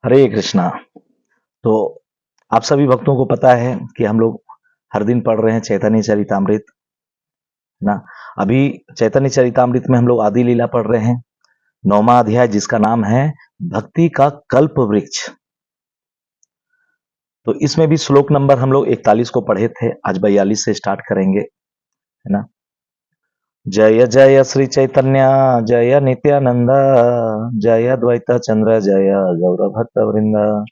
हरे कृष्णा। तो आप सभी भक्तों को पता है कि हम लोग हर दिन पढ़ रहे हैं चैतन्य चरितामृत, है ना। अभी चैतन्य चरितामृत में हम लोग आदि लीला पढ़ रहे हैं, 9वां अध्याय, जिसका नाम है भक्ति का कल्प वृक्ष। तो इसमें भी श्लोक नंबर हम लोग 41 को पढ़े थे, आज 42 से स्टार्ट करेंगे, है ना। जय जय श्री चैतन्य, जय नित्यानंद, जय द्वैत चंद्र, जय गौर भक्त वृंद।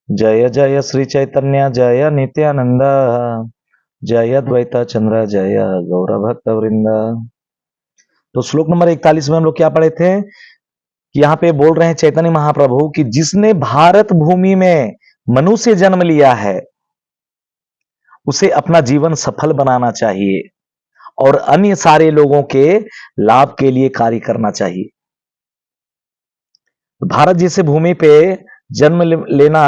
जय जय श्री चैतन्य, जय नित्यानंद, जय द्वैत चंद्र, जय गौर भक्त वृंद। तो श्लोक नंबर 41 में हम लोग क्या पढ़े थे कि यहाँ पे बोल रहे हैं चैतन्य महाप्रभु कि जिसने भारत भूमि में मनुष्य जन्म लिया है उसे अपना जीवन सफल बनाना चाहिए और अन्य सारे लोगों के लाभ के लिए कार्य करना चाहिए। भारत जैसे भूमि पे जन्म लेना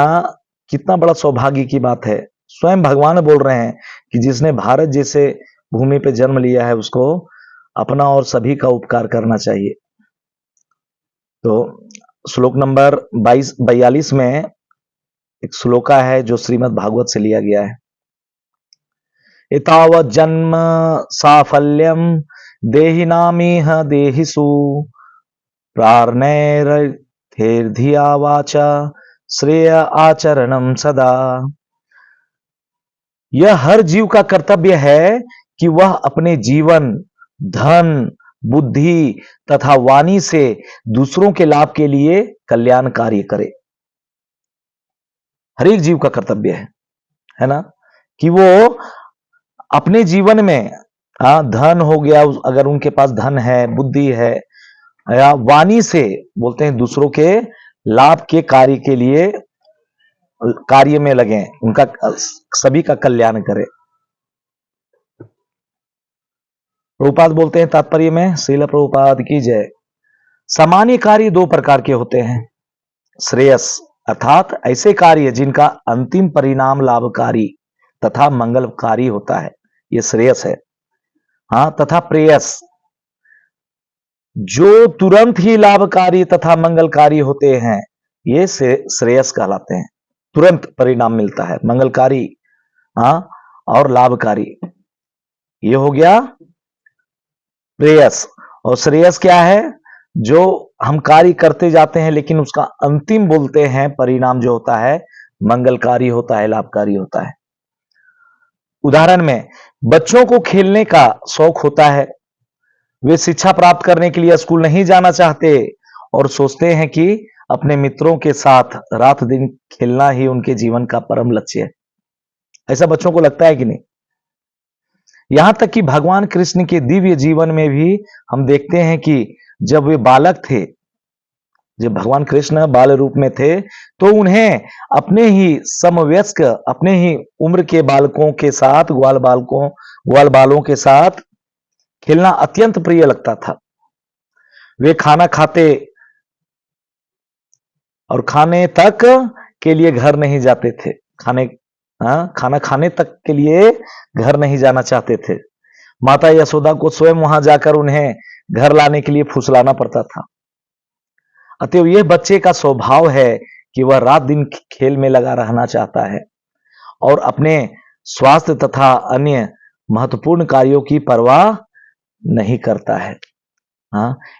कितना बड़ा सौभाग्य की बात है। स्वयं भगवान बोल रहे हैं कि जिसने भारत जैसे भूमि पे जन्म लिया है उसको अपना और सभी का उपकार करना चाहिए। तो श्लोक नंबर 42 में एक श्लोका है जो श्रीमद् भागवत से लिया गया है। एतावत् जन्म साफल्यम देहिनामिह देहिषु प्रार्णैरर्थेर्धिया वाचा श्रेय आचरणम सदा। यह हर जीव का कर्तव्य है कि वह अपने जीवन, धन, बुद्धि तथा वाणी से दूसरों के लाभ के लिए कल्याण कार्य करे। हर एक जीव का कर्तव्य है ना, कि वो अपने जीवन में धन हो गया, अगर उनके पास धन है, बुद्धि है, या वाणी से बोलते हैं दूसरों के लाभ के कार्य के लिए कार्य में लगे, उनका सभी का कल्याण करे। प्रभुपाद बोलते हैं तात्पर्य में, श्रील प्रभुपाद की जय। सामान्य कार्य दो प्रकार के होते हैं। श्रेयस अर्थात ऐसे कार्य जिनका अंतिम परिणाम लाभकारी तथा मंगलकारी होता है, ये श्रेयस है। तथा प्रेयस जो तुरंत ही लाभकारी तथा मंगलकारी होते हैं, ये श्रेयस कहलाते हैं। तुरंत परिणाम मिलता है, मंगलकारी और लाभकारी, ये हो गया प्रेयस। और श्रेयस क्या है? जो हम कार्य करते जाते हैं लेकिन उसका अंतिम बोलते हैं परिणाम जो होता है मंगलकारी होता है, लाभकारी होता है। उदाहरण में बच्चों को खेलने का शौक होता है, वे शिक्षा प्राप्त करने के लिए स्कूल नहीं जाना चाहते और सोचते हैं कि अपने मित्रों के साथ रात दिन खेलना ही उनके जीवन का परम लक्ष्य है। ऐसा बच्चों को लगता है कि नहीं? यहां तक कि भगवान कृष्ण के दिव्य जीवन में भी हम देखते हैं कि जब वे बालक थे, जब भगवान कृष्ण बाल रूप में थे, तो उन्हें अपने ही समवयस्क, अपने ही उम्र के बालकों के साथ, ग्वाल बालों के साथ खेलना अत्यंत प्रिय लगता था। वे खाना खाते और खाने तक के लिए घर नहीं जाते थे, खाना खाने तक के लिए घर नहीं जाना चाहते थे। माता यशोदा को स्वयं वहां जाकर उन्हें घर लाने के लिए फुसलाना पड़ता था। अतएव यह बच्चे का स्वभाव है कि वह रात दिन खेल में लगा रहना चाहता है और अपने स्वास्थ्य तथा अन्य महत्वपूर्ण कार्यों की परवाह नहीं करता है।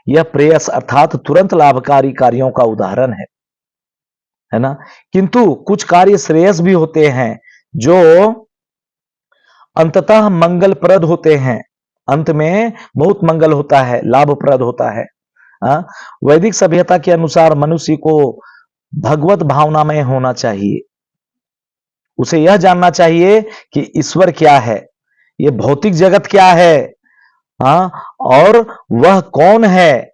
यह प्रेयस अर्थात तुरंत लाभकारी कार्यों का उदाहरण है ना। किंतु कुछ कार्य श्रेयस भी होते हैं जो अंततः मंगलप्रद होते हैं, अंत में बहुत मंगल होता है, लाभप्रद होता है। वैदिक सभ्यता के अनुसार मनुष्य को भगवत भावनामय होना चाहिए। उसे यह जानना चाहिए कि ईश्वर क्या है, ये भौतिक जगत क्या है, और वह कौन है,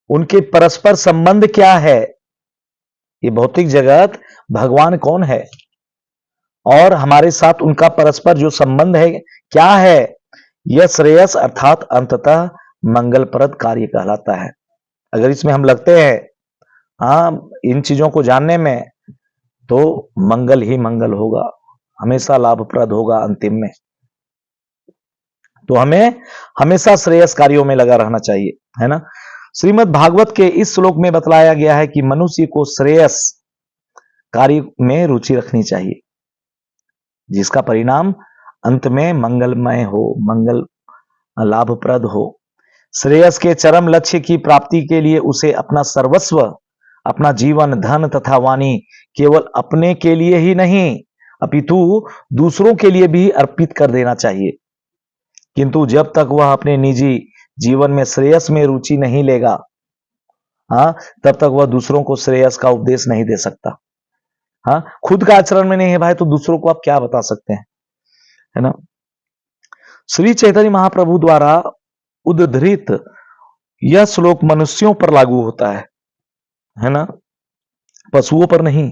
उनके परस्पर संबंध क्या है। ये भौतिक जगत, भगवान कौन है और हमारे साथ उनका परस्पर जो संबंध है क्या है, यह श्रेयस अर्थात अंततः मंगलप्रद कार्य कहलाता है। अगर इसमें हम लगते हैं इन चीजों को जानने में, तो मंगल ही मंगल होगा, हमेशा लाभप्रद होगा अंतिम में। तो हमें हमेशा श्रेयस कार्यों में लगा रहना चाहिए, है ना। श्रीमद् भागवत के इस श्लोक में बतलाया गया है कि मनुष्य को श्रेयस कार्य में रुचि रखनी चाहिए, जिसका परिणाम अंत में मंगलमय हो, मंगल लाभप्रद हो। श्रेयस के चरम लक्ष्य की प्राप्ति के लिए उसे अपना सर्वस्व, अपना जीवन, धन तथा वाणी केवल अपने के लिए ही नहीं अपितु दूसरों के लिए भी अर्पित कर देना चाहिए। किंतु जब तक वह अपने निजी जीवन में श्रेयस में रुचि नहीं लेगा, तब तक वह दूसरों को श्रेयस का उपदेश नहीं दे सकता। खुद का आचरण में नहीं है भाई, तो दूसरों को आप क्या बता सकते हैं, है ना। श्री चैतन्य महाप्रभु द्वारा उद्धृत यह श्लोक मनुष्यों पर लागू होता है ना, पशुओं पर नहीं।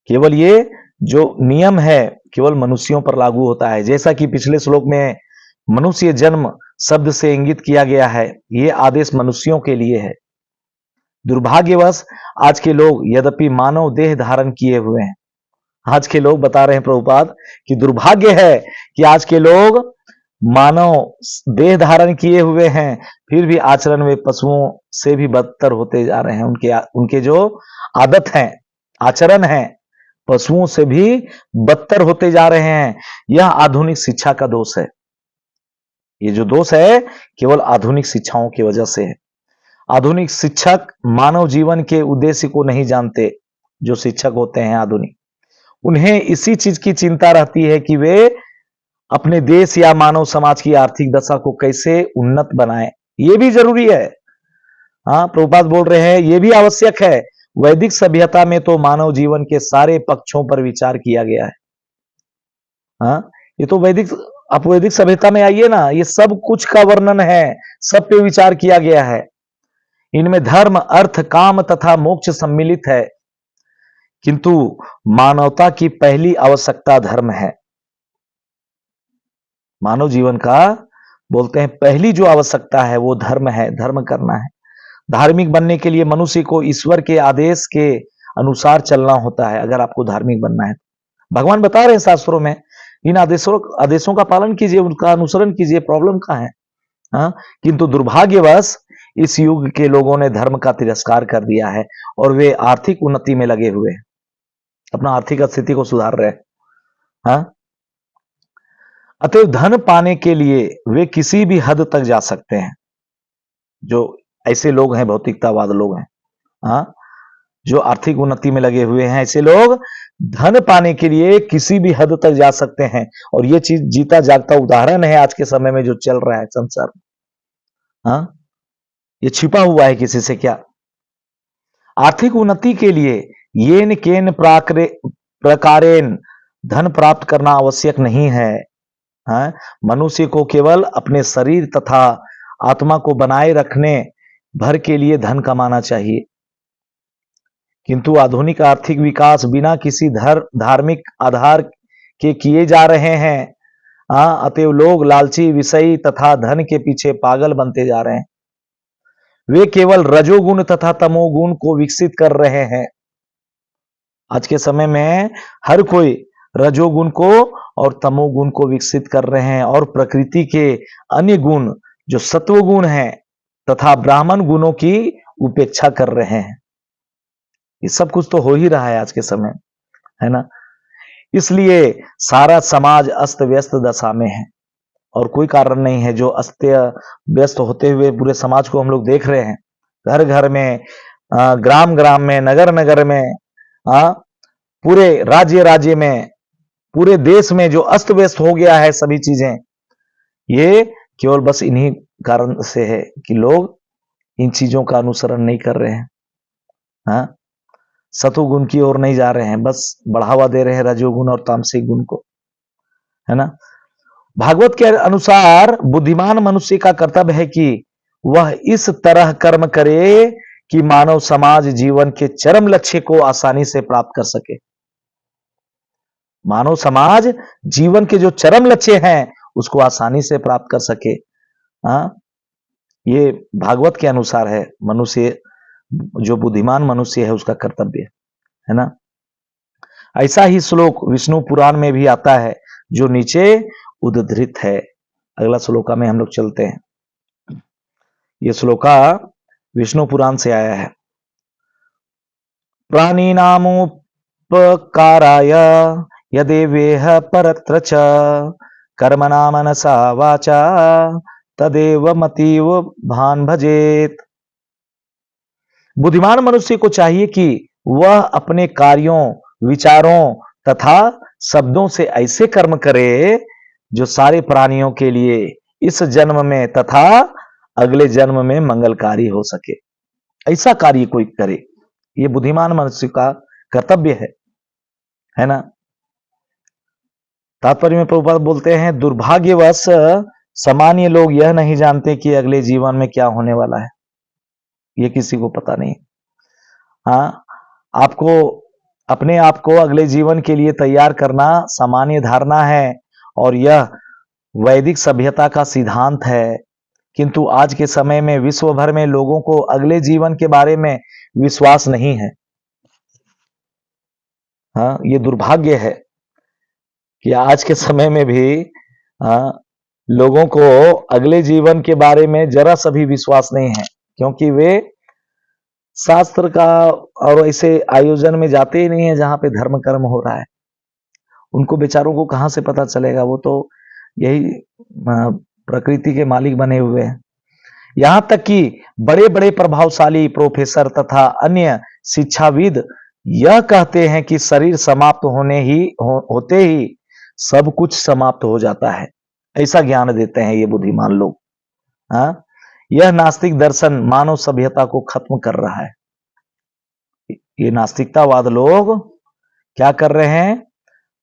केवल ये जो नियम है केवल मनुष्यों पर लागू होता है। जैसा कि पिछले श्लोक में मनुष्य जन्म शब्द से इंगित किया गया है, ये आदेश मनुष्यों के लिए है। दुर्भाग्यवश आज के लोग यद्यपि मानव देह धारण किए हुए हैं, आज के लोग बता रहे हैं प्रभुपाद कि दुर्भाग्य है कि आज के लोग मानव देह धारण किए हुए हैं, फिर भी आचरण में पशुओं से भी बदतर होते जा रहे हैं। उनके जो आदत है, आचरण है, पशुओं से भी बदतर होते जा रहे हैं। यह आधुनिक शिक्षा का दोष है। ये जो दोष है केवल आधुनिक शिक्षाओं की वजह से है। आधुनिक शिक्षक मानव जीवन के उद्देश्य को नहीं जानते। जो शिक्षक होते हैं आधुनिक, उन्हें इसी चीज की चिंता रहती है कि वे अपने देश या मानव समाज की आर्थिक दशा को कैसे उन्नत बनाएं। ये भी जरूरी है। प्रभुपाद बोल रहे हैं ये भी आवश्यक है। वैदिक सभ्यता में तो मानव जीवन के सारे पक्षों पर विचार किया गया है। ये तो आप वैदिक सभ्यता में आइए ना, ये सब कुछ का वर्णन है, सब पे विचार किया गया है। इनमें धर्म, अर्थ, काम तथा मोक्ष सम्मिलित है। किंतु मानवता की पहली आवश्यकता धर्म है। मानव जीवन का बोलते हैं पहली जो आवश्यकता है वो धर्म है, धर्म करना है। धार्मिक बनने के लिए मनुष्य को ईश्वर के आदेश के अनुसार चलना होता है। अगर आपको धार्मिक बनना है, भगवान बता रहे हैं शास्त्रों में, इन आदेशों का पालन कीजिए, उनका अनुसरण कीजिए। प्रॉब्लम कहां है? किंतु दुर्भाग्यवश इस युग के लोगों ने धर्म का तिरस्कार कर दिया है और वे आर्थिक उन्नति में लगे हुए हैं, अपना आर्थिक स्थिति को सुधार रहे हैं। अतएव धन पाने के लिए वे किसी भी हद तक जा सकते हैं। जो ऐसे लोग हैं, भौतिकतावाद लोग हैं, जो आर्थिक उन्नति में लगे हुए हैं, ऐसे लोग धन पाने के लिए किसी भी हद तक जा सकते हैं। और ये चीज जीता जागता उदाहरण है आज के समय में जो चल रहा है संसार में। ये छिपा हुआ है किसी से क्या? आर्थिक उन्नति के लिए येन केन प्रकारेण धन प्राप्त करना आवश्यक नहीं है। मनुष्य को केवल अपने शरीर तथा आत्मा को बनाए रखने भर के लिए धन कमाना चाहिए। किंतु आधुनिक आर्थिक विकास बिना किसी धार्मिक आधार के किए जा रहे हैं। अतएव लोग लालची, विषयी तथा धन के पीछे पागल बनते जा रहे हैं। वे केवल रजोगुण तथा तमोगुण को विकसित कर रहे हैं। आज के समय में हर कोई रजोगुण को और तमोगुण को विकसित कर रहे हैं और प्रकृति के अन्य गुण जो सत्वगुण हैं तथा ब्राह्मण गुणों की उपेक्षा कर रहे हैं। ये सब कुछ तो हो ही रहा है आज के समय, है ना। इसलिए सारा समाज अस्त व्यस्त दशा में है और कोई कारण नहीं है। जो अस्त व्यस्त होते हुए पूरे समाज को हम लोग देख रहे हैं, घर घर में, ग्राम ग्राम में, नगर नगर में, पूरे राज्य में, पूरे देश में जो अस्त व्यस्त हो गया है सभी चीजें, ये केवल बस इन्हीं कारण से है कि लोग इन चीजों का अनुसरण नहीं कर रहे हैं। सतोगुण की ओर नहीं जा रहे हैं, बस बढ़ावा दे रहे हैं रजोगुण और तामसिक गुण को, है ना। भागवत के अनुसार बुद्धिमान मनुष्य का कर्तव्य है कि वह इस तरह कर्म करे कि मानव समाज जीवन के चरम लक्ष्य को आसानी से प्राप्त कर सके। मानव समाज जीवन के जो चरम लक्ष्य हैं उसको आसानी से प्राप्त कर सके। ये भागवत के अनुसार है, मनुष्य जो बुद्धिमान मनुष्य है उसका कर्तव्य है ना। ऐसा ही श्लोक विष्णु पुराण में भी आता है जो नीचे उद्धृत है। अगला श्लोका में हम लोग चलते हैं। ये श्लोका विष्णु पुराण से आया है। प्राणी नामो परोपकाराय यदेवेह परत्र च कर्मणा मनसा वाचा तदेव मतीव भान भजेत। बुद्धिमान मनुष्य को चाहिए कि वह अपने कार्यों, विचारों तथा शब्दों से ऐसे कर्म करे जो सारे प्राणियों के लिए इस जन्म में तथा अगले जन्म में मंगलकारी हो सके। ऐसा कार्य कोई करे, ये बुद्धिमान मनुष्य का कर्तव्य है ना। तात्पर्य में प्रभुपाद बोलते हैं, दुर्भाग्यवश सामान्य लोग यह नहीं जानते कि अगले जीवन में क्या होने वाला है, ये किसी को पता नहीं। हाँ, आपको अपने आप को अगले जीवन के लिए तैयार करना सामान्य धारणा है और यह वैदिक सभ्यता का सिद्धांत है, किंतु आज के समय में विश्व भर में लोगों को अगले जीवन के बारे में विश्वास नहीं है। हाँ, ये दुर्भाग्य है कि आज के समय में भी लोगों को अगले जीवन के बारे में जरा सा भी विश्वास नहीं है, क्योंकि वे शास्त्र का और ऐसे आयोजन में जाते ही नहीं है जहां पे धर्म कर्म हो रहा है। उनको बेचारों को कहां से पता चलेगा, वो तो यही प्रकृति के मालिक बने हुए हैं। यहां तक कि बड़े बड़े प्रभावशाली प्रोफेसर तथा अन्य शिक्षाविद यह कहते हैं कि शरीर समाप्त होते ही सब कुछ समाप्त हो जाता है, ऐसा ज्ञान देते हैं ये बुद्धिमान लोग। हाँ, यह नास्तिक दर्शन मानव सभ्यता को खत्म कर रहा है। ये नास्तिकतावाद लोग क्या कर रहे हैं,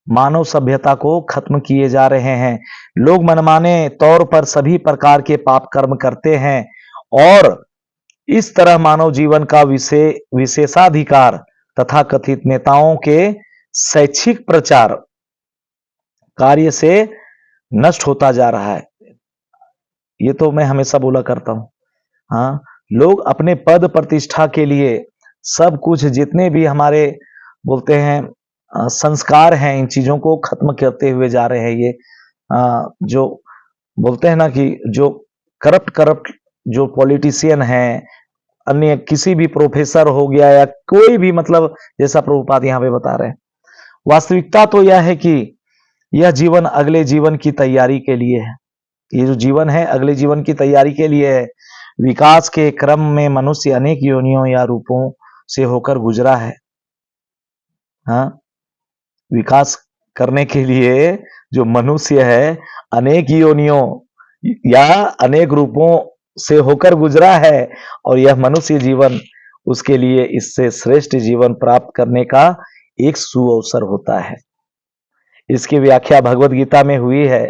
मानव सभ्यता को खत्म किए जा रहे हैं। लोग मनमाने तौर पर सभी प्रकार के पाप कर्म करते हैं और इस तरह मानव जीवन का विशेषाधिकार तथा कथित नेताओं के शैक्षिक प्रचार कार्य से नष्ट होता जा रहा है। ये तो मैं हमेशा बोला करता हूं। हाँ, लोग अपने पद प्रतिष्ठा के लिए सब कुछ, जितने भी हमारे बोलते हैं संस्कार हैं, इन चीजों को खत्म करते हुए जा रहे हैं। ये जो बोलते हैं ना कि जो करप्ट जो पॉलिटिशियन हैं, अन्य किसी भी प्रोफेसर हो गया या कोई भी, मतलब जैसा प्रभुपाद यहाँ पे बता रहे हैं, वास्तविकता तो यह है कि यह जीवन अगले जीवन की तैयारी के लिए है। ये जो जीवन है अगले जीवन की तैयारी के लिए है। विकास के क्रम में मनुष्य अनेक योनियों या रूपों से होकर गुजरा है। हाँ, विकास करने के लिए जो मनुष्य है अनेक योनियों या अनेक रूपों से होकर गुजरा है, और यह मनुष्य जीवन उसके लिए इससे श्रेष्ठ जीवन प्राप्त करने का एक सुअवसर होता है। इसकी व्याख्या भगवत गीता में हुई है।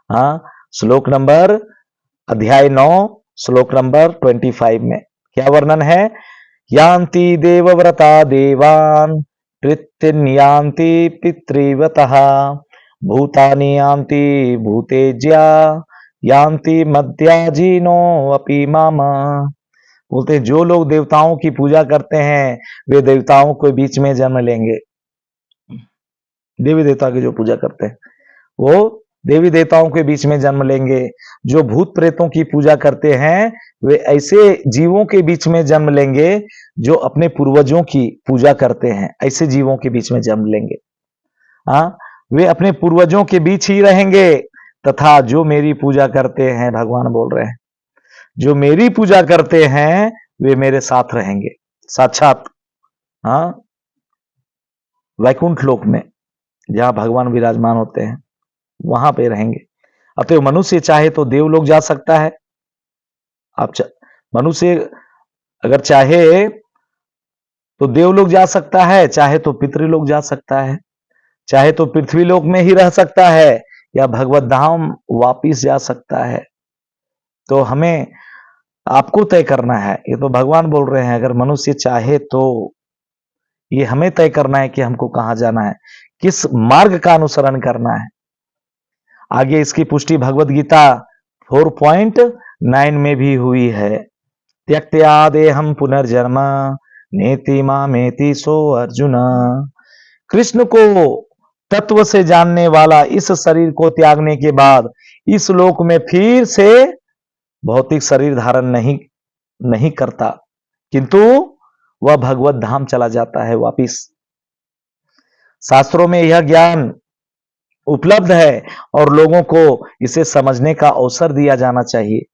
हाँ, श्लोक नंबर अध्याय 9 श्लोक नंबर 25 में क्या वर्णन है, यान्ति देवव्रता देवान् कृत्यन्यान्ति पितृवतः भूतानि यान्ति भूतेज्या यान्ति मद्याजीनो अपि माम। बोलते हैं जो लोग देवताओं की पूजा करते हैं वे देवताओं के बीच में जन्म लेंगे। देवी देवता की जो पूजा करते हैं वो देवी देवताओं के बीच में जन्म लेंगे। जो भूत प्रेतों की पूजा करते हैं वे ऐसे जीवों के बीच में जन्म लेंगे जो अपने पूर्वजों की पूजा करते हैं, ऐसे जीवों के बीच में जन्म लेंगे। हाँ, वे अपने पूर्वजों के बीच ही रहेंगे। तथा जो मेरी पूजा करते हैं, भगवान बोल रहे हैं, जो मेरी पूजा करते हैं वे मेरे साथ रहेंगे साक्षात। हाँ, वैकुंठ लोक में जहां भगवान विराजमान होते हैं वहां पे रहेंगे। अतः मनुष्य चाहे तो देवलोक जा सकता है। मनुष्य अगर चाहे तो देवलोक जा सकता है, चाहे तो पितृलोक जा सकता है, चाहे तो पृथ्वीलोक में ही रह सकता है या भगवत धाम वापिस जा सकता है। तो हमें आपको तय करना है। ये तो भगवान बोल रहे हैं, अगर मनुष्य चाहे तो ये हमें तय करना है कि हमको कहां जाना है, किस मार्ग का अनुसरण करना है। आगे इसकी पुष्टि भगवत गीता 4.9 में भी हुई है। त्यक्त्या देहं पुनर्जन्म नेति मामेति सो अर्जुन। कृष्ण को तत्व से जानने वाला इस शरीर को त्यागने के बाद इस लोक में फिर से भौतिक शरीर धारण नहीं करता, किंतु वह भगवत धाम चला जाता है वापिस। शास्त्रों में यह ज्ञान उपलब्ध है और लोगों को इसे समझने का अवसर दिया जाना चाहिए।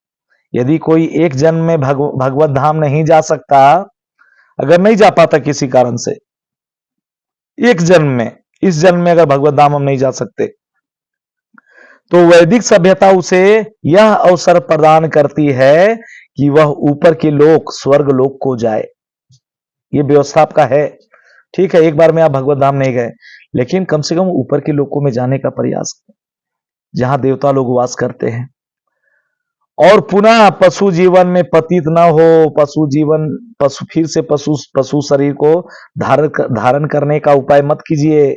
यदि कोई एक जन्म में भगवत धाम नहीं जा सकता, अगर नहीं जा पाता किसी कारण से, एक जन्म में, इस जन्म में अगर भगवत धाम हम नहीं जा सकते, तो वैदिक सभ्यता उसे यह अवसर प्रदान करती है कि वह ऊपर के लोक, स्वर्ग लोक को जाए। ये व्यवस्था आपका है, ठीक है। एक बार में आप भगवत धाम नहीं गए, लेकिन कम से कम ऊपर के लोकों में जाने का प्रयास करें, जहां देवता लोग वास करते हैं। और पुनः पशु जीवन में पतित न हो, पशु जीवन, पशु फिर से पशु शरीर को धारण करने का उपाय मत कीजिए,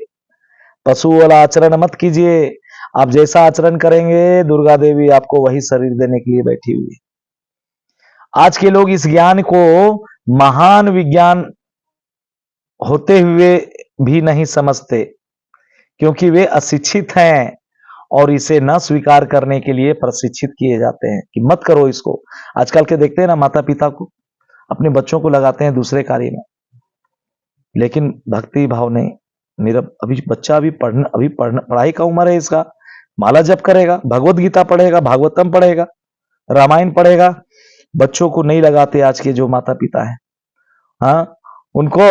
पशु वाला आचरण मत कीजिए। आप जैसा आचरण करेंगे, दुर्गा देवी आपको वही शरीर देने के लिए बैठी हुई है। आज के लोग इस ज्ञान को महान विज्ञान होते हुए भी नहीं समझते, क्योंकि वे अशिक्षित हैं और इसे न स्वीकार करने के लिए प्रशिक्षित किए जाते हैं कि मत करो इसको। आजकल के देखते हैं ना, माता पिता को अपने बच्चों को लगाते हैं दूसरे कार्य में, लेकिन भक्ति भाव नहीं। मेरा अभी बच्चा अभी पढ़ाई का उम्र है इसका, माला जप करेगा, भगवत गीता पढ़ेगा, भागवतम पढ़ेगा, रामायण पढ़ेगा। बच्चों को नहीं लगाते आज के जो माता पिता है। हाँ, उनको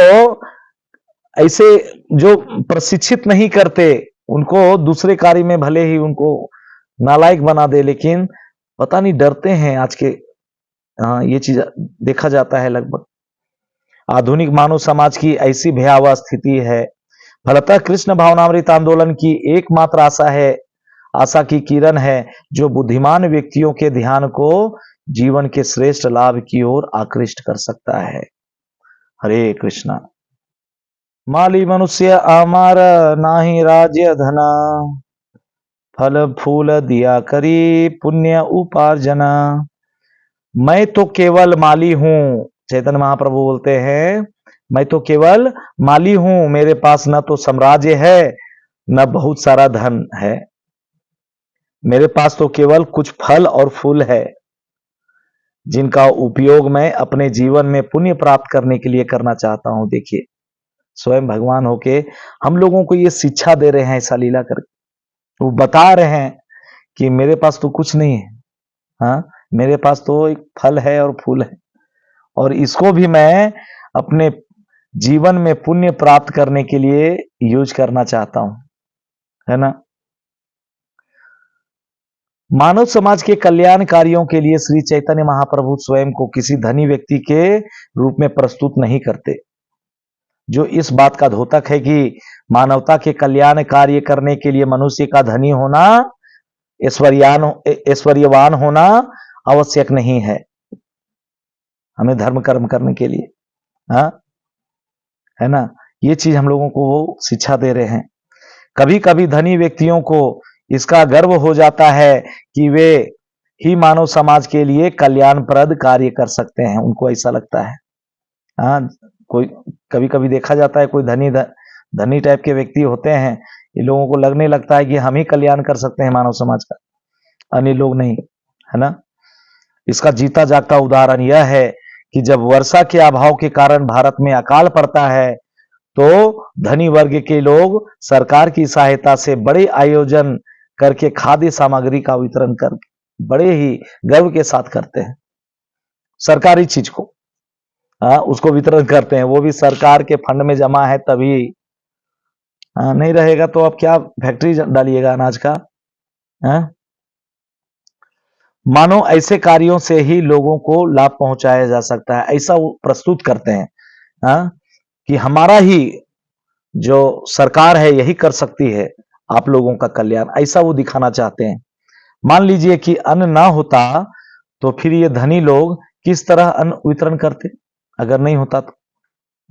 ऐसे जो प्रशिक्षित नहीं करते, उनको दूसरे कार्य में भले ही उनको नालायक बना दे, लेकिन पता नहीं डरते हैं आज के। हाँ, ये चीज देखा जाता है लगभग। आधुनिक मानव समाज की ऐसी भयावह स्थिति है। फलतः कृष्ण भावनामृत आंदोलन की एकमात्र आशा की किरण है, जो बुद्धिमान व्यक्तियों के ध्यान को जीवन के श्रेष्ठ लाभ की ओर आकृष्ट कर सकता है। हरे कृष्णा। माली मनुष्य अमर, नाही राज्य धना, फल फूल दिया करी पुण्य उपार्जना। मैं तो केवल माली हूं, चैतन्य महाप्रभु बोलते हैं, मैं तो केवल माली हूं, मेरे पास न तो साम्राज्य है न बहुत सारा धन है, मेरे पास तो केवल कुछ फल और फूल है, जिनका उपयोग मैं अपने जीवन में पुण्य प्राप्त करने के लिए करना चाहता हूं। देखिए, स्वयं भगवान होके हम लोगों को ये शिक्षा दे रहे हैं, ऐसा लीला करके वो बता रहे हैं कि मेरे पास तो कुछ नहीं है। हाँ, मेरे पास तो एक फल है और फूल है, और इसको भी मैं अपने जीवन में पुण्य प्राप्त करने के लिए यूज करना चाहता हूं, है ना। मानव समाज के कल्याण कार्यों के लिए श्री चैतन्य महाप्रभु स्वयं को किसी धनी व्यक्ति के रूप में प्रस्तुत नहीं करते, जो इस बात का द्योतक है कि मानवता के कल्याण कार्य करने के लिए मनुष्य का धनी होना, ऐश्वर्यवान होना आवश्यक नहीं है। हमें धर्म कर्म करने के लिए, हाँ, है ना, ये चीज हम लोगों को वो शिक्षा दे रहे हैं। कभी कभी धनी व्यक्तियों को इसका गर्व हो जाता है कि वे ही मानव समाज के लिए कल्याणप्रद कार्य कर सकते हैं, उनको ऐसा लगता है। हाँ, कोई कभी कभी देखा जाता है, कोई धनी टाइप के व्यक्ति होते हैं, ये लोगों को लगने लगता है कि हम ही कल्याण कर सकते हैं मानव समाज का, अन्य लोग नहीं, है ना। इसका जीता जागता उदाहरण यह है कि जब वर्षा के अभाव के कारण भारत में अकाल पड़ता है, तो धनी वर्ग के लोग सरकार की सहायता से बड़े आयोजन करके खाद्य सामग्री का वितरण कर बड़े ही गर्व के साथ करते हैं। सरकारी चीज को, हाँ, उसको वितरण करते हैं, वो भी सरकार के फंड में जमा है तभी। हाँ, नहीं रहेगा तो आप क्या फैक्ट्री डालिएगा अनाज का। हाँ? मानो ऐसे कार्यों से ही लोगों को लाभ पहुंचाया जा सकता है, ऐसा वो प्रस्तुत करते हैं। हाँ? कि हमारा ही जो सरकार है यही कर सकती है आप लोगों का कल्याण, ऐसा वो दिखाना चाहते हैं। मान लीजिए कि अन्न ना होता तो फिर ये धनी लोग किस तरह अन्न वितरण करते, अगर नहीं होता तो।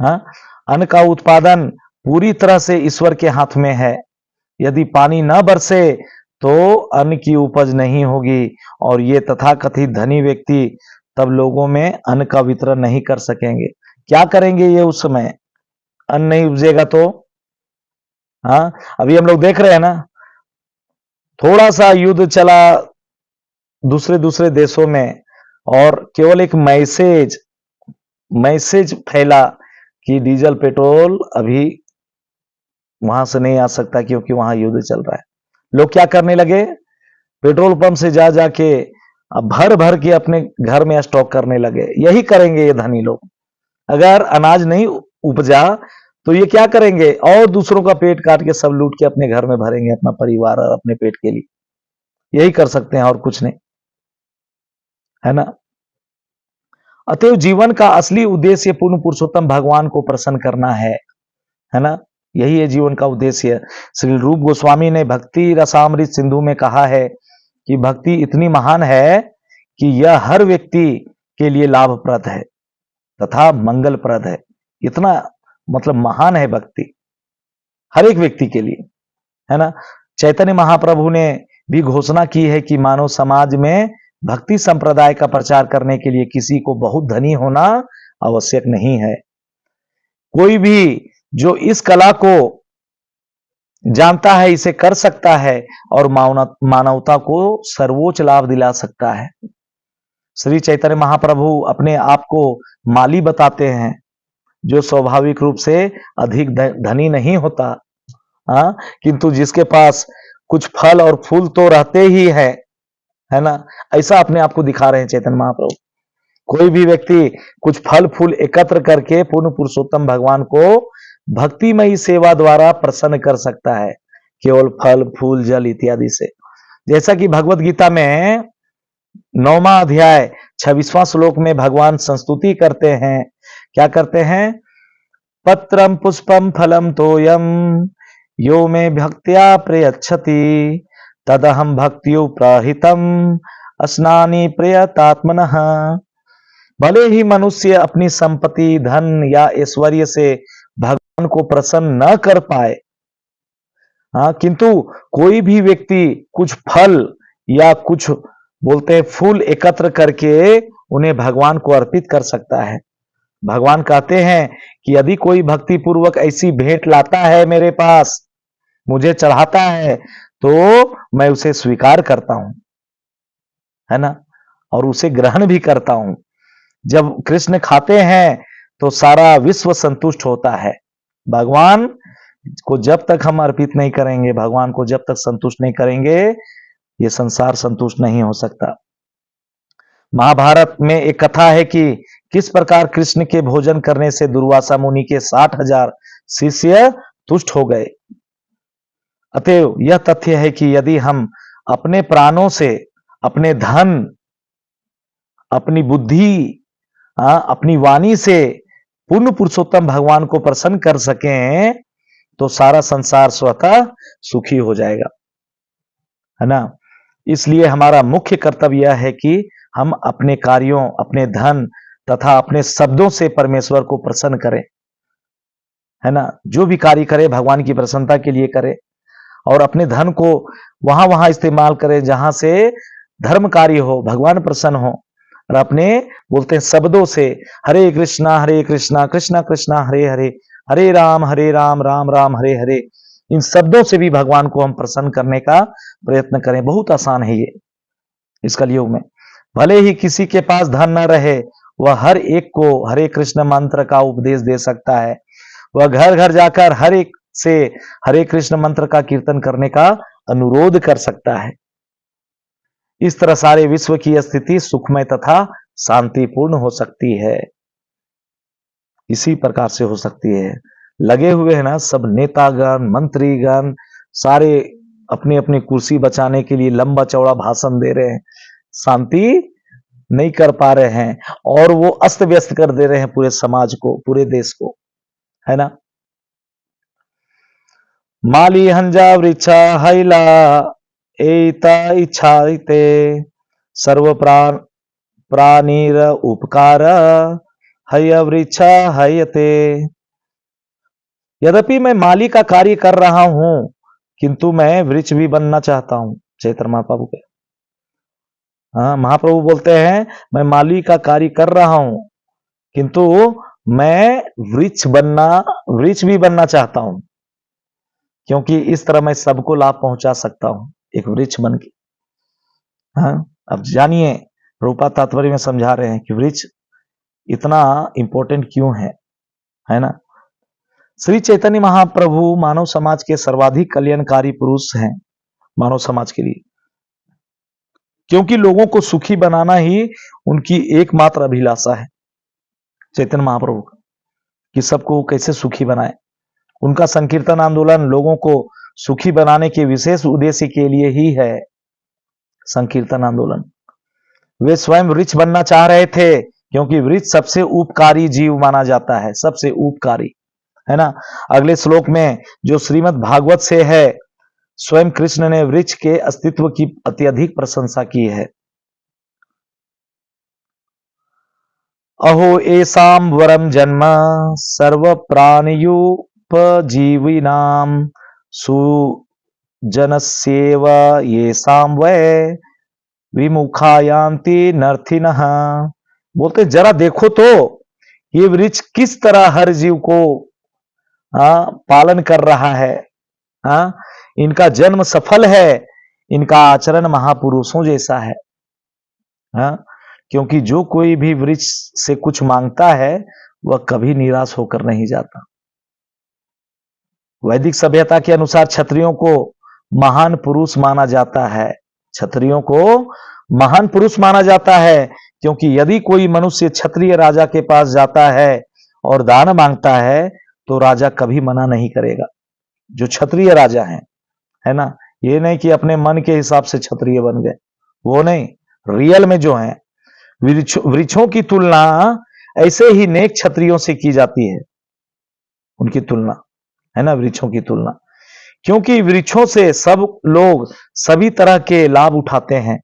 हाँ, अन्न का उत्पादन पूरी तरह से ईश्वर के हाथ में है। यदि पानी न बरसे तो अन्न की उपज नहीं होगी, और ये तथाकथित धनी व्यक्ति तब लोगों में अन्न का वितरण नहीं कर सकेंगे। क्या करेंगे ये उस समय, अन्न नहीं उपजेगा तो। हाँ, अभी हम लोग देख रहे हैं ना, थोड़ा सा युद्ध चला दूसरे दूसरे देशों में, और केवल एक मैसेज फैला कि डीजल पेट्रोल अभी वहां से नहीं आ सकता क्योंकि वहां युद्ध चल रहा है। लोग क्या करने लगे, पेट्रोल पंप से जा जाके अब भर भर के अपने घर में स्टॉक करने लगे। यही करेंगे ये धनी लोग। अगर अनाज नहीं उपजा तो ये क्या करेंगे, और दूसरों का पेट काट के सब लूट के अपने घर में भरेंगे, अपना परिवार और अपने पेट के लिए। यही कर सकते हैं और कुछ नहीं, है ना। अतएव जीवन का असली उद्देश्य पूर्ण पुरुषोत्तम भगवान को प्रसन्न करना है ना। यही है जीवन का उद्देश्य। श्री रूप गोस्वामी ने भक्ति रसामृत सिंधु में कहा है कि भक्ति इतनी महान है कि यह हर व्यक्ति के लिए लाभप्रद है तथा मंगलप्रद है। इतना मतलब महान है भक्ति हर एक व्यक्ति के लिए, है ना। चैतन्य महाप्रभु ने भी घोषणा की है कि मानव समाज में भक्ति संप्रदाय का प्रचार करने के लिए किसी को बहुत धनी होना आवश्यक नहीं है। कोई भी जो इस कला को जानता है इसे कर सकता है और मानवता को सर्वोच्च लाभ दिला सकता है। श्री चैतन्य महाप्रभु अपने आप को माली बताते हैं, जो स्वाभाविक रूप से अधिक धनी नहीं होता, हाँ, किंतु जिसके पास कुछ फल और फूल तो रहते ही है ना। ऐसा अपने आप को दिखा रहे हैं चैतन्य महाप्रभु। कोई भी व्यक्ति कुछ फल फूल एकत्र करके पूर्ण पुरुषोत्तम भगवान को भक्तिमयी सेवा द्वारा प्रसन्न कर सकता है, केवल फल फूल जल इत्यादि से। जैसा कि भगवत गीता में 9वां अध्याय 26वां श्लोक में भगवान संस्तुति करते हैं। क्या करते हैं, पत्रम पुष्पम फलम तोयम यो मे भक्त्या प्रयच्छति तदहम भक्त्यो प्रहितम अस्नानि प्रयतात्मनः। भले ही मनुष्य अपनी संपत्ति धन या ऐश्वर्य से भगवान को प्रसन्न न कर पाए, हाँ, किंतु कोई भी व्यक्ति कुछ फल या कुछ बोलते हैं फूल एकत्र करके उन्हें भगवान को अर्पित कर सकता है। भगवान कहते हैं कि यदि कोई भक्ति पूर्वक ऐसी भेंट लाता है मेरे पास, मुझे चढ़ाता है, तो मैं उसे स्वीकार करता हूं, है ना, और उसे ग्रहण भी करता हूं। जब कृष्ण खाते हैं तो सारा विश्व संतुष्ट होता है। भगवान को जब तक हम अर्पित नहीं करेंगे, भगवान को जब तक संतुष्ट नहीं करेंगे, ये संसार संतुष्ट नहीं हो सकता। महाभारत में एक कथा है कि किस प्रकार कृष्ण के भोजन करने से दुर्वासा मुनि के 60,000 शिष्य तुष्ट हो गए। अतएव यह तथ्य है कि यदि हम अपने प्राणों से, अपने धन, अपनी बुद्धि, अपनी वाणी से पूर्ण पुरुषोत्तम भगवान को प्रसन्न कर सकें तो सारा संसार स्वतः सुखी हो जाएगा, है ना। इसलिए हमारा मुख्य कर्तव्य यह है कि हम अपने कार्यों, अपने धन तथा अपने शब्दों से परमेश्वर को प्रसन्न करें, है ना। जो भी कार्य करें भगवान की प्रसन्नता के लिए करें और अपने धन को वहां वहां इस्तेमाल करें जहां से धर्म कार्य हो, भगवान प्रसन्न हो। और अपने बोलते हैं शब्दों से हरे कृष्णा कृष्णा कृष्णा हरे हरे, हरे राम राम राम हरे हरे, इन शब्दों से भी भगवान को हम प्रसन्न करने का प्रयत्न करें। बहुत आसान है ये इस कलयुग में। भले ही किसी के पास धन न रहे, वह हर एक को हरे कृष्ण मंत्र का उपदेश दे सकता है। वह घर घर जाकर हर एक से हरे कृष्ण मंत्र का कीर्तन करने का अनुरोध कर सकता है। इस तरह सारे विश्व की स्थिति सुखमय तथा शांतिपूर्ण हो सकती है। इसी प्रकार से हो सकती है। लगे हुए हैं ना सब नेतागण, मंत्रीगण, सारे अपनी अपनी कुर्सी बचाने के लिए लंबा चौड़ा भाषण दे रहे हैं, शांति नहीं कर पा रहे हैं और वो अस्त व्यस्त कर दे रहे हैं पूरे समाज को, पूरे देश को, है ना। माली हंजा वृक्षा हैला एता इच्छाइते सर्व प्राणीर उपकार हय वृक्षा हयते। यद्यपि मैं माली का कार्य कर रहा हूं किंतु मैं वृक्ष भी बनना चाहता हूं। चैतन्य महाप्रभु के, हाँ, महाप्रभु बोलते हैं मैं माली का कार्य कर रहा हूं किंतु मैं वृक्ष भी बनना चाहता हूं, क्योंकि इस तरह मैं सबको लाभ पहुंचा सकता हूं एक वृक्ष बन के। हाँ, अब जानिए रूपा तात्पर्य में समझा रहे हैं कि वृक्ष इतना इंपॉर्टेंट क्यों है ना। श्री चैतन्य महाप्रभु मानव समाज के सर्वाधिक कल्याणकारी पुरुष हैं मानव समाज के लिए, क्योंकि लोगों को सुखी बनाना ही उनकी एकमात्र अभिलाषा है चैतन्य महाप्रभु का, कि सबको कैसे सुखी बनाए। उनका संकीर्तन आंदोलन लोगों को सुखी बनाने के विशेष उद्देश्य के लिए ही है। संकीर्तन आंदोलन, वे स्वयं वृक्ष बनना चाह रहे थे, क्योंकि वृक्ष सबसे उपकारी जीव माना जाता है, सबसे उपकारी, है ना। अगले श्लोक में जो श्रीमद् भागवत से है, स्वयं कृष्ण ने वृक्ष के अस्तित्व की अत्यधिक प्रशंसा की है। अहो एसाम वरम जन्म सर्व प्राणियुपजीविनाम सुजनस्येव येषाम वै विमुखायांति नर्थिनः। बोलते जरा देखो तो ये वृक्ष किस तरह हर जीव को पालन कर रहा है। इनका जन्म सफल है, इनका आचरण महापुरुषों जैसा है। क्योंकि जो कोई भी वृक्ष से कुछ मांगता है वह कभी निराश होकर नहीं जाता। वैदिक सभ्यता के अनुसार क्षत्रियों को महान पुरुष माना जाता है। क्षत्रियों को महान पुरुष माना जाता है, क्योंकि यदि कोई मनुष्य क्षत्रिय राजा के पास जाता है और दान मांगता है तो राजा कभी मना नहीं करेगा। जो क्षत्रिय राजा हैं, है ना, ये नहीं कि अपने मन के हिसाब से क्षत्रिय बन गए, वो नहीं। रियल में जो है वृक्षों की तुलना ऐसे ही नेक क्षत्रियों से की जाती है, उनकी तुलना, है ना, वृक्षों की तुलना। क्योंकि वृक्षों से सब लोग सभी तरह के लाभ उठाते हैं।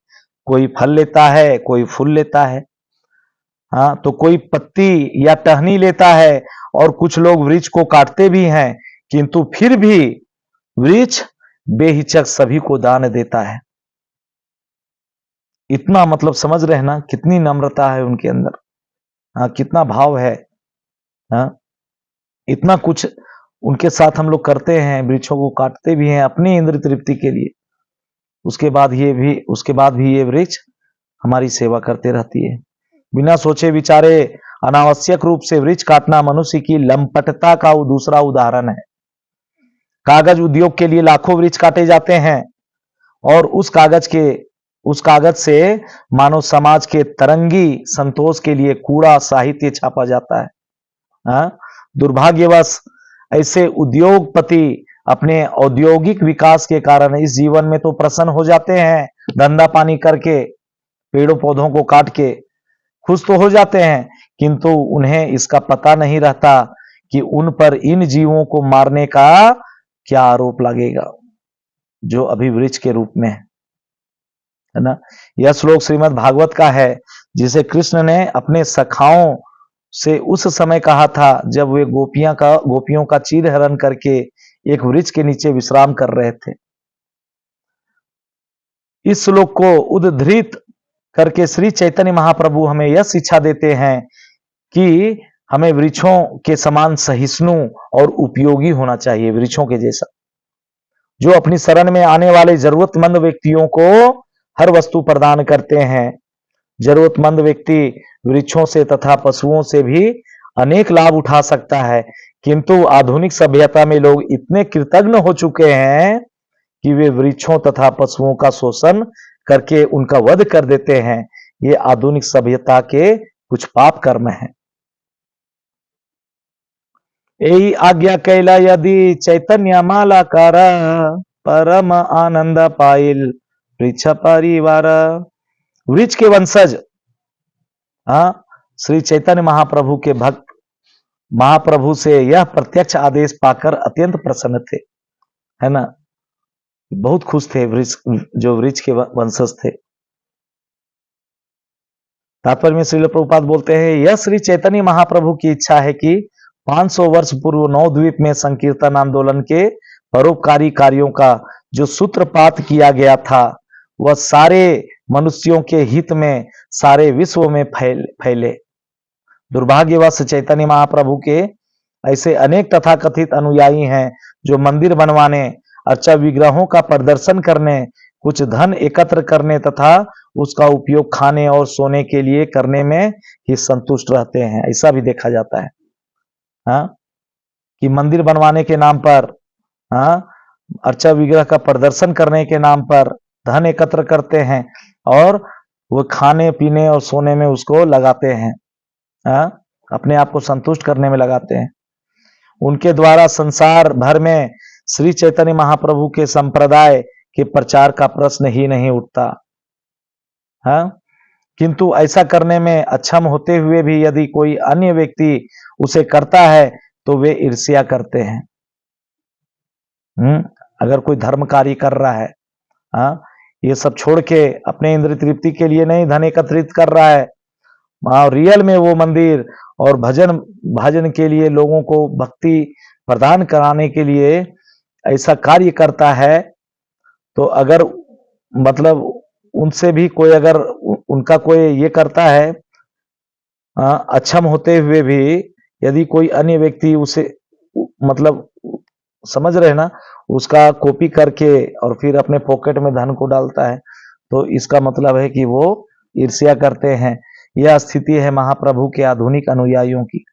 कोई फल लेता है, कोई फूल लेता है, तो कोई पत्ती या टहनी लेता है, और कुछ लोग वृक्ष को काटते भी हैं, किंतु फिर भी वृक्ष बेहिचक सभी को दान देता है। इतना मतलब समझ रहे हैं ना, कितनी नम्रता है उनके अंदर, कितना भाव है। इतना कुछ उनके साथ हम लोग करते हैं, वृक्षों को काटते भी हैं अपनी इंद्रिय तृप्ति के लिए। उसके बाद भी ये वृक्ष हमारी सेवा करते रहती है। बिना सोचे विचारे अनावश्यक रूप से वृक्ष काटना मनुष्य की लंपटता का दूसरा उदाहरण है। कागज उद्योग के लिए लाखों वृक्ष काटे जाते हैं, और उस कागज से मानव समाज के तरंगी संतोष के लिए कूड़ा साहित्य छापा जाता है। दुर्भाग्यवश ऐसे उद्योगपति अपने औद्योगिक विकास के कारण इस जीवन में तो प्रसन्न हो जाते हैं, धंधा पानी करके, पेड़ों पौधों को काट के खुश तो हो जाते हैं, किंतु उन्हें इसका पता नहीं रहता कि उन पर इन जीवों को मारने का क्या आरोप लगेगा, जो अभी वृक्ष के रूप में है ना। यह श्लोक श्रीमद् भागवत का है, जिसे कृष्ण ने अपने सखाओं से उस समय कहा था जब वे गोपियों का चीरहरण करके एक वृक्ष के नीचे विश्राम कर रहे थे। इस श्लोक को उद्धृत करके श्री चैतन्य महाप्रभु हमें यह शिक्षा देते हैं कि हमें वृक्षों के समान सहिष्णु और उपयोगी होना चाहिए, वृक्षों के जैसा, जो अपनी शरण में आने वाले जरूरतमंद व्यक्तियों को हर वस्तु प्रदान करते हैं। जरूरतमंद व्यक्ति वृक्षों से तथा पशुओं से भी अनेक लाभ उठा सकता है, किंतु आधुनिक सभ्यता में लोग इतने कृतज्ञ हो चुके हैं कि वे वृक्षों तथा पशुओं का शोषण करके उनका वध कर देते हैं। ये आधुनिक सभ्यता के कुछ पाप कर्म हैं। यही आज्ञा कैला यदि चैतन्य मालाकार परम आनंद पाइल वृक्ष परिवार। वृक्ष के वंशज श्री चैतन्य महाप्रभु के भक्त महाप्रभु से यह प्रत्यक्ष आदेश पाकर अत्यंत प्रसन्न थे, है ना, बहुत खुश थे जो वृक्ष के वंशज थे। तात्पर्य में श्रील प्रभुपाद बोलते हैं, यह श्री चैतन्य महाप्रभु की इच्छा है कि 500 वर्ष पूर्व नवद्वीप में संकीर्तन आंदोलन के परोपकारी कार्यों का जो सूत्रपात किया गया था, वह सारे मनुष्यों के हित में सारे विश्व में फैले। दुर्भाग्यवश चैतन्य महाप्रभु के ऐसे अनेक तथाकथित अनुयायी हैं जो मंदिर बनवाने, अच्छा विग्रहों का प्रदर्शन करने, कुछ धन एकत्र करने तथा उसका उपयोग खाने और सोने के लिए करने में ही संतुष्ट रहते हैं। ऐसा भी देखा जाता है। कि मंदिर बनवाने के नाम पर, हाँ, अर्चा विग्रह का प्रदर्शन करने के नाम पर धन एकत्र करते हैं और वो खाने पीने और सोने में उसको लगाते हैं, हाँ, अपने आप को संतुष्ट करने में लगाते हैं। उनके द्वारा संसार भर में श्री चैतन्य महाप्रभु के संप्रदाय के प्रचार का प्रश्न ही नहीं उठता, हाँ। किंतु ऐसा करने में अक्षम होते हुए भी यदि कोई अन्य व्यक्ति उसे करता है तो वे ईर्ष्या करते हैं। अगर कोई धर्म कार्य कर रहा है, हाँ, ये सब छोड़ के अपने इंद्रिय तृप्ति के लिए नहीं धन एकत्रित कर रहा है, और रियल में वो मंदिर और भजन के लिए लोगों को भक्ति प्रदान कराने के लिए ऐसा कार्य करता है, तो अगर मतलब उनसे भी कोई अगर उनका कोई ये करता है, अक्षम होते हुए भी यदि कोई अन्य व्यक्ति उसे मतलब समझ रहे ना, उसका कॉपी करके और फिर अपने पॉकेट में धन को डालता है, तो इसका मतलब है कि वो ईर्ष्या करते हैं। यह स्थिति है महाप्रभु के आधुनिक अनुयायियों की।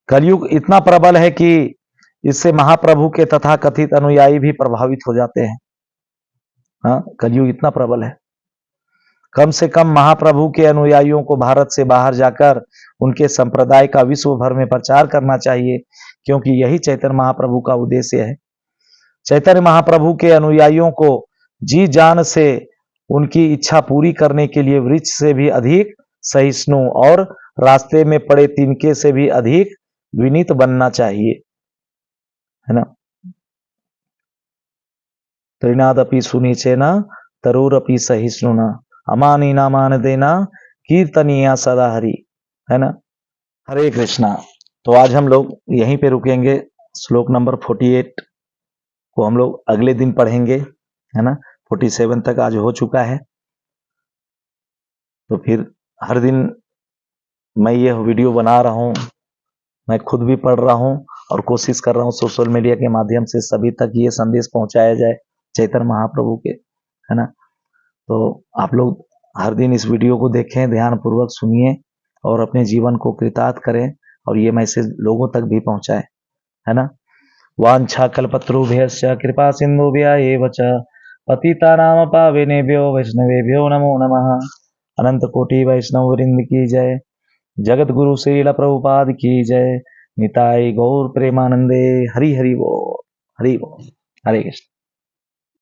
कलयुग इतना प्रबल है कि इससे महाप्रभु के तथाकथित अनुयायी भी प्रभावित हो जाते हैं। हाँ, कलयुग इतना प्रबल है। कम से कम महाप्रभु के अनुयायियों को भारत से बाहर जाकर उनके संप्रदाय का विश्व भर में प्रचार करना चाहिए, क्योंकि यही चैतन्य महाप्रभु का उद्देश्य है। चैतन्य महाप्रभु के अनुयायियों को जी जान से उनकी इच्छा पूरी करने के लिए वृक्ष से भी अधिक सहिष्णु और रास्ते में पड़े तिनके से भी अधिक विनीत बनना चाहिए, है ना। त्रिनादपि सुनिचेना तरुरपि सहिष्णुना अमानी ना मान देना कीर्तनिया सदा हरि, है ना। हरे कृष्णा। तो आज हम लोग यहीं पे रुकेंगे। श्लोक नंबर 48 को हम लोग अगले दिन पढ़ेंगे, है ना। 47 तक आज हो चुका है। तो फिर हर दिन मैं ये वीडियो बना रहा हूँ, मैं खुद भी पढ़ रहा हूँ और कोशिश कर रहा हूँ सोशल मीडिया के माध्यम से सभी तक ये संदेश पहुंचाया जाए चैतन्य महाप्रभु के, है ना। तो आप लोग हर दिन इस वीडियो को देखें, ध्यान पूर्वक सुनिए और अपने जीवन को कृतार्थ करें और ये मैसेज लोगों तक भी पहुंचाएं, है ना। वांछा कल्पतरुभ्यश्च कृपा सिन्धुभ्य एव च पतितानां पावनेभ्यो वैष्णवेभ्यो नमो नमः। अनंत कोटि वैष्णव वृंद की जय। जगत गुरु श्रील प्रभुपाद की जय। निताई गौर प्रेमानंदे। हरि हरि बोल, हरि बोल, हरे कृष्ण।